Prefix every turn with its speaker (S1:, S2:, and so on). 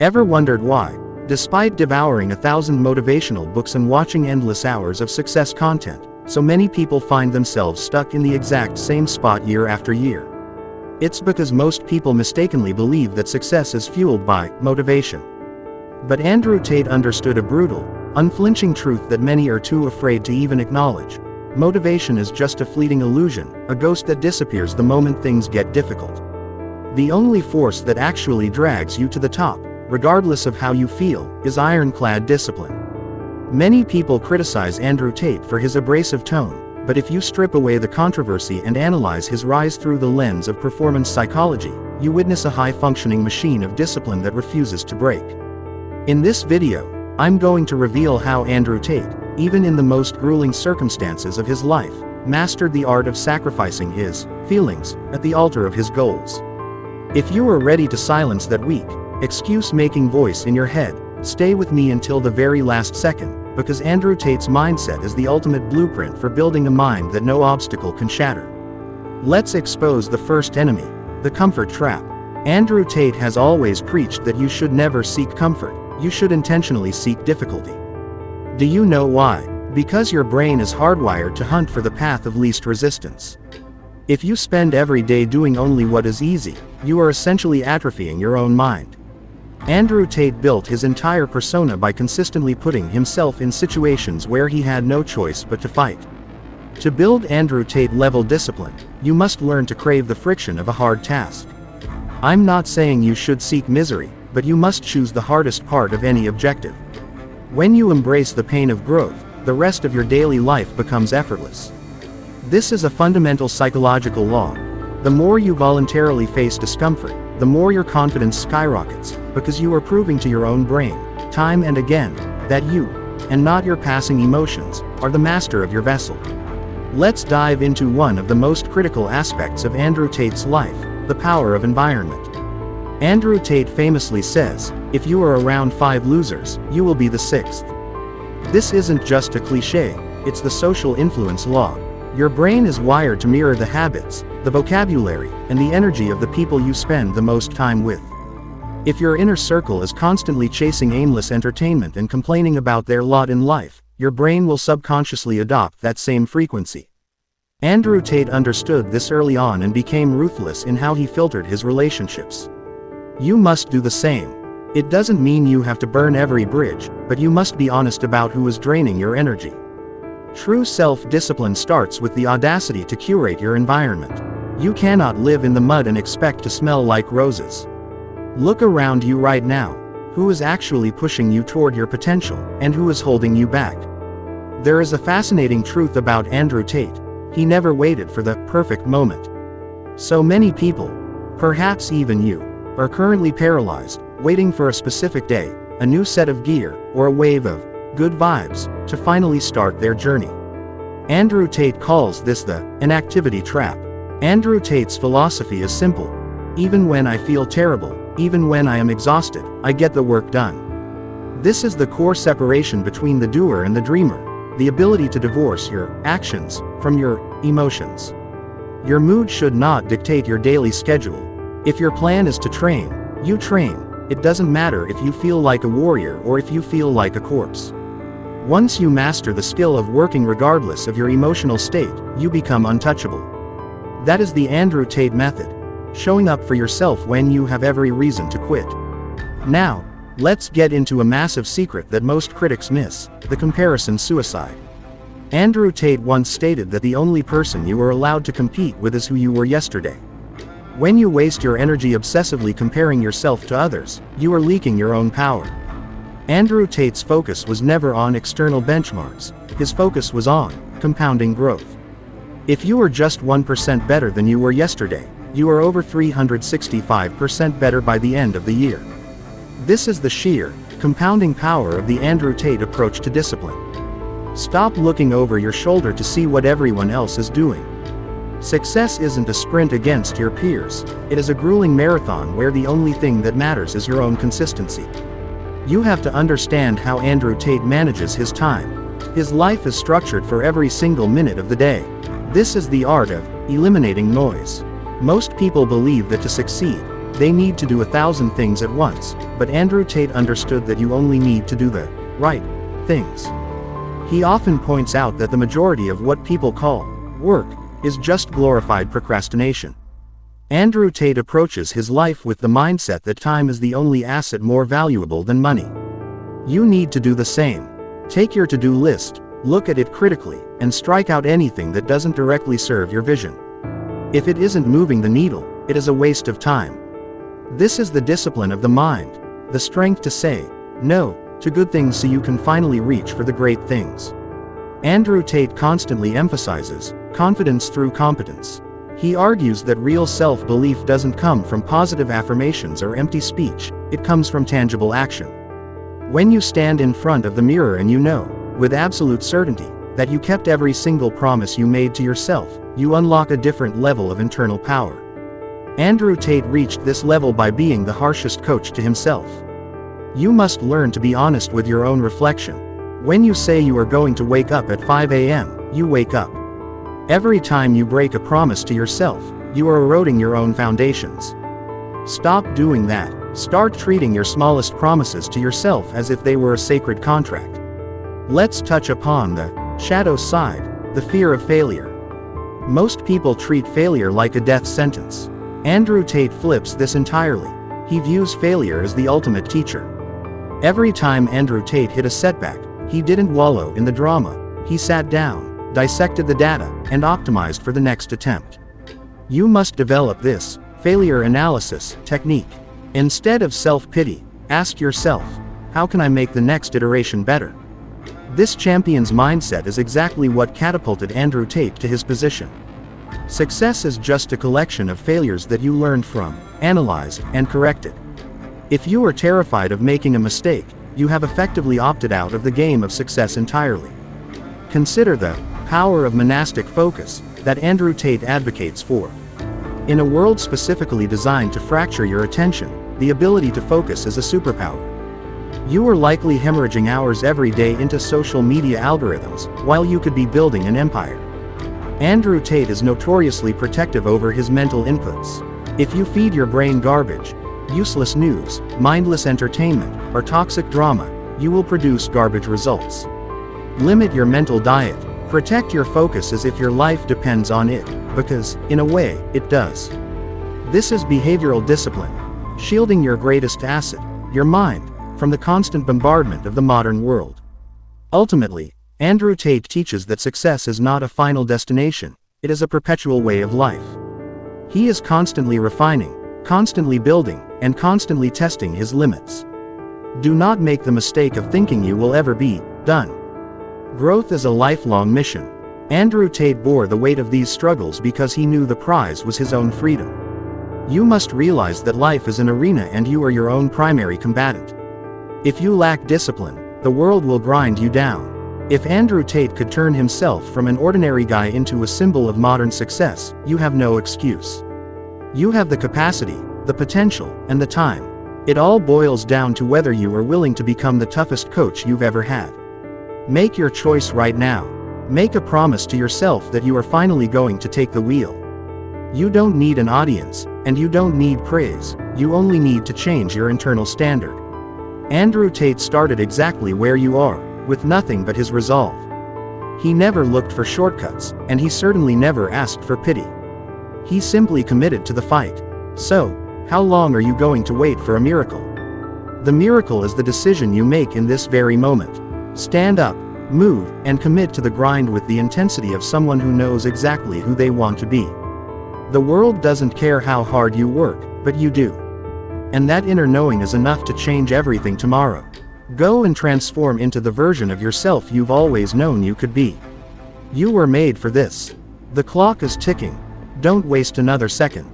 S1: Ever wondered why, despite devouring 1,000 motivational books and watching endless hours of success content, so many people find themselves stuck in the exact same spot year after year? It's because most people mistakenly believe that success is fueled by motivation. But Andrew Tate understood a brutal, unflinching truth that many are too afraid to even acknowledge. Motivation is just a fleeting illusion, a ghost that disappears the moment things get difficult. The only force that actually drags you to the top, regardless of how you feel, is ironclad discipline. Many people criticize Andrew Tate for his abrasive tone, but if you strip away the controversy and analyze his rise through the lens of performance psychology, you witness a high-functioning machine of discipline that refuses to break. In this video, I'm going to reveal how Andrew Tate, even in the most grueling circumstances of his life, mastered the art of sacrificing his feelings at the altar of his goals. If you are ready to silence that weak, excuse-making voice in your head, stay with me until the very last second, because Andrew Tate's mindset is the ultimate blueprint for building a mind that no obstacle can shatter. Let's expose the first enemy, the comfort trap. Andrew Tate has always preached that you should never seek comfort, you should intentionally seek difficulty. Do you know why? Because your brain is hardwired to hunt for the path of least resistance. If you spend every day doing only what is easy, you are essentially atrophying your own mind. Andrew Tate built his entire persona by consistently putting himself in situations where he had no choice but to fight. To build Andrew Tate-level discipline, you must learn to crave the friction of a hard task. I'm not saying you should seek misery, but you must choose the hardest part of any objective. When you embrace the pain of growth, the rest of your daily life becomes effortless. This is a fundamental psychological law. The more you voluntarily face discomfort, the more your confidence skyrockets, because you are proving to your own brain, time and again, that you, and not your passing emotions, are the master of your vessel. Let's dive into one of the most critical aspects of Andrew Tate's life, the power of environment. Andrew Tate famously says, "If you are around 5 losers, you will be the 6th." This isn't just a cliché, it's the social influence law. Your brain is wired to mirror the habits, the vocabulary, and the energy of the people you spend the most time with. If your inner circle is constantly chasing aimless entertainment and complaining about their lot in life, your brain will subconsciously adopt that same frequency. Andrew Tate understood this early on and became ruthless in how he filtered his relationships. You must do the same. It doesn't mean you have to burn every bridge, but you must be honest about who is draining your energy. True self-discipline starts with the audacity to curate your environment. You cannot live in the mud and expect to smell like roses. Look around you right now. Who is actually pushing you toward your potential, and who is holding you back? There is a fascinating truth about Andrew Tate. He never waited for the perfect moment. So many people, perhaps even you, are currently paralyzed, waiting for a specific day, a new set of gear, or a wave of good vibes to finally start their journey. Andrew Tate calls this the inactivity trap. Andrew Tate's philosophy is simple. Even when I feel terrible, even when I am exhausted, I get the work done. This is the core separation between the doer and the dreamer, the ability to divorce your actions from your emotions. Your mood should not dictate your daily schedule. If your plan is to train, you train. It doesn't matter if you feel like a warrior or if you feel like a corpse. Once you master the skill of working regardless of your emotional state, you become untouchable. That is the Andrew Tate method. Showing up for yourself when you have every reason to quit. Now, let's get into a massive secret that most critics miss, the comparison suicide. Andrew Tate once stated that the only person you are allowed to compete with is who you were yesterday. When you waste your energy obsessively comparing yourself to others, you are leaking your own power. Andrew Tate's focus was never on external benchmarks, his focus was on compounding growth. If you are just 1% better than you were yesterday, you are over 365% better by the end of the year. This is the sheer, compounding power of the Andrew Tate approach to discipline. Stop looking over your shoulder to see what everyone else is doing. Success isn't a sprint against your peers, it is a grueling marathon where the only thing that matters is your own consistency. You have to understand how Andrew Tate manages his time. His life is structured for every single minute of the day. This is the art of eliminating noise. Most people believe that to succeed, they need to do 1,000 things at once, but Andrew Tate understood that you only need to do the right things. He often points out that the majority of what people call work is just glorified procrastination. Andrew Tate approaches his life with the mindset that time is the only asset more valuable than money. You need to do the same. Take your to-do list, look at it critically, and strike out anything that doesn't directly serve your vision. If it isn't moving the needle, it is a waste of time. This is the discipline of the mind, the strength to say no to good things so you can finally reach for the great things. Andrew Tate constantly emphasizes confidence through competence. He argues that real self-belief doesn't come from positive affirmations or empty speech, it comes from tangible action. When you stand in front of the mirror and you know, with absolute certainty, that you kept every single promise you made to yourself, you unlock a different level of internal power. Andrew Tate reached this level by being the harshest coach to himself. You must learn to be honest with your own reflection. When you say you are going to wake up at 5 a.m., you wake up. Every time you break a promise to yourself, you are eroding your own foundations. Stop doing that. Start treating your smallest promises to yourself as if they were a sacred contract. Let's touch upon the shadow side, the fear of failure. Most people treat failure like a death sentence. Andrew Tate flips this entirely. He views failure as the ultimate teacher. Every time Andrew Tate hit a setback, he didn't wallow in the drama. He sat down, dissected the data, and optimized for the next attempt. You must develop this failure analysis technique. Instead of self-pity, ask yourself, how can I make the next iteration better? This champion's mindset is exactly what catapulted Andrew Tate to his position. Success is just a collection of failures that you learned from, analyzed, and corrected. If you are terrified of making a mistake, you have effectively opted out of the game of success entirely. Consider the power of monastic focus that Andrew Tate advocates for. In a world specifically designed to fracture your attention, the ability to focus is a superpower. You are likely hemorrhaging hours every day into social media algorithms, while you could be building an empire. Andrew Tate is notoriously protective over his mental inputs. If you feed your brain garbage, useless news, mindless entertainment, or toxic drama, you will produce garbage results. Limit your mental diet. Protect your focus as if your life depends on it, because, in a way, it does. This is behavioral discipline, shielding your greatest asset, your mind, from the constant bombardment of the modern world. Ultimately, Andrew Tate teaches that success is not a final destination, it is a perpetual way of life. He is constantly refining, constantly building, and constantly testing his limits. Do not make the mistake of thinking you will ever be done. Growth is a lifelong mission. Andrew Tate bore the weight of these struggles because he knew the prize was his own freedom. You must realize that life is an arena and you are your own primary combatant. If you lack discipline, the world will grind you down. If Andrew Tate could turn himself from an ordinary guy into a symbol of modern success, you have no excuse. You have the capacity, the potential, and the time. It all boils down to whether you are willing to become the toughest coach you've ever had. Make your choice right now. Make a promise to yourself that you are finally going to take the wheel. You don't need an audience, and you don't need praise, you only need to change your internal standard. Andrew Tate started exactly where you are, with nothing but his resolve. He never looked for shortcuts, and he certainly never asked for pity. He simply committed to the fight. So, how long are you going to wait for a miracle? The miracle is the decision you make in this very moment. Stand up, move, and commit to the grind with the intensity of someone who knows exactly who they want to be. The world doesn't care how hard you work, but you do. And that inner knowing is enough to change everything tomorrow. Go and transform into the version of yourself you've always known you could be. You were made for this. The clock is ticking. Don't waste another second.